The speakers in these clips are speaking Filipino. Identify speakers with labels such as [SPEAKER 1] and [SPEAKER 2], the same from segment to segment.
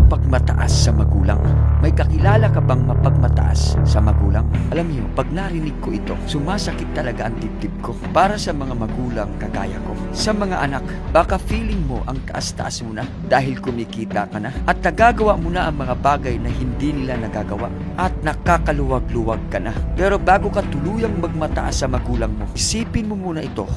[SPEAKER 1] mapagmataas sa magulang. May kakilala ka bang mapagmataas sa magulang? Alam niyo, pag narinig ko ito, sumasakit talaga ang dibdib ko. Para sa mga magulang kagaya ko. Sa mga anak, baka feeling mo ang taas-taas mo na dahil kumikita ka na at nagagawa mo na ang mga bagay na hindi nila nagagawa at nakakaluwag-luwag ka na. Pero bago ka tuluyang magmataas sa magulang mo, isipin mo muna ito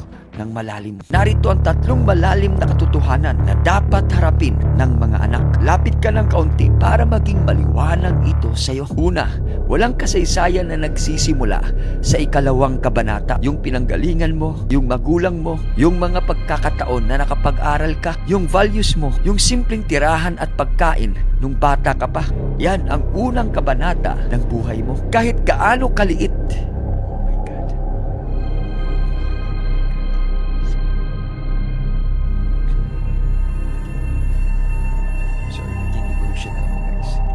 [SPEAKER 1] ng malalim. Narito ang 3 malalim na katotohanan na dapat harapin ng mga anak. Lapit ka ng kaunti para maging maliwanag ito sa iyo. Una, walang kasaysayan na nagsisimula sa 2 kabanata. Yung pinanggalingan mo, yung magulang mo, yung mga pagkakataon na nakapag-aral ka, yung values mo, yung simpleng tirahan at pagkain nung bata ka pa. Yan ang unang kabanata ng buhay mo. Kahit gaano kaliit,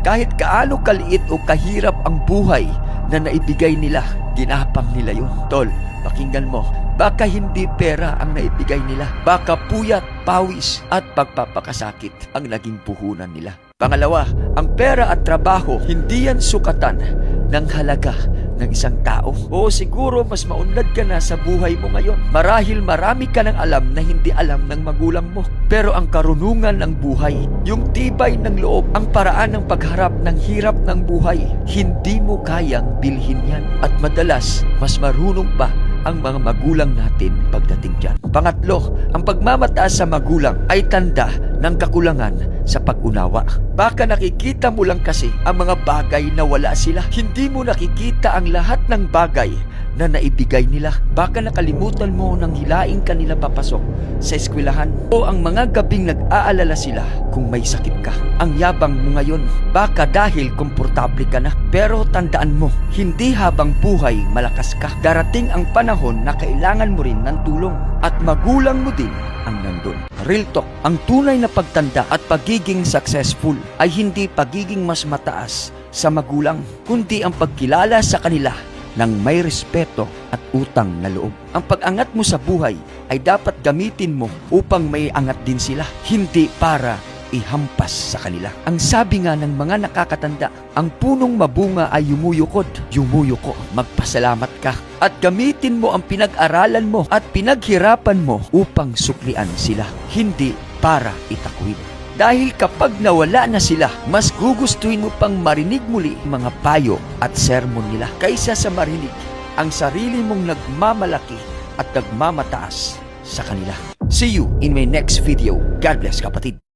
[SPEAKER 1] kahit gaano kaliit o kahirap ang buhay na naibigay nila, ginapang nila yun. Tol, pakinggan mo, baka hindi pera ang naibigay nila. Baka puyat, pawis at pagpapakasakit ang naging puhunan nila. Pangalawa, ang pera at trabaho, hindi yan sukatan ng halaga ng isang tao. Oo, siguro mas maunlad ka na sa buhay mo ngayon. Marahil marami ka ng alam na hindi alam ng magulang mo. Pero ang karunungan ng buhay, yung tibay ng loob, ang paraan ng pagharap ng hirap ng buhay, hindi mo kayang bilhin yan. At madalas, mas marunong pa ang mga magulang natin pagdating dyan. Pangatlo, ang pagmamataas sa magulang ay tanda ng kakulangan sa pag-unawa. Baka nakikita mo lang kasi ang mga bagay na wala sila. Hindi mo nakikita ang lahat ng bagay na naibigay nila. Baka nakalimutan mo nang hilaing kanila papasok sa eskwelahan. O ang mga gabing nag-aalala sila kung may sakit ka. Ang yabang mo ngayon, baka dahil komportable ka na. Pero tandaan mo, hindi habang buhay malakas ka. Darating ang panahon na kailangan mo rin ng tulong. At magulang mo din ang nandun. Real talk, ang tunay na pagtanda at pagiging successful ay hindi pagiging mas mataas sa magulang, kundi ang pagkilala sa kanila ng may respeto at utang na loob. Ang pag-angat mo sa buhay ay dapat gamitin mo upang may angat din sila, hindi para ihampas sa kanila. Ang sabi nga ng mga nakakatanda, ang punong mabunga ay yumuyukod. Yumuyuko, magpasalamat ka. At gamitin mo ang pinag-aralan mo at pinaghirapan mo upang suklian sila, hindi para itakwil. Dahil kapag nawala na sila, mas gugustuhin mo pang marinig muli mga payo at sermon nila kaysa sa marinig ang sarili mong nagmamalaki at nagmamataas sa kanila. See you in my next video. God bless, kapatid.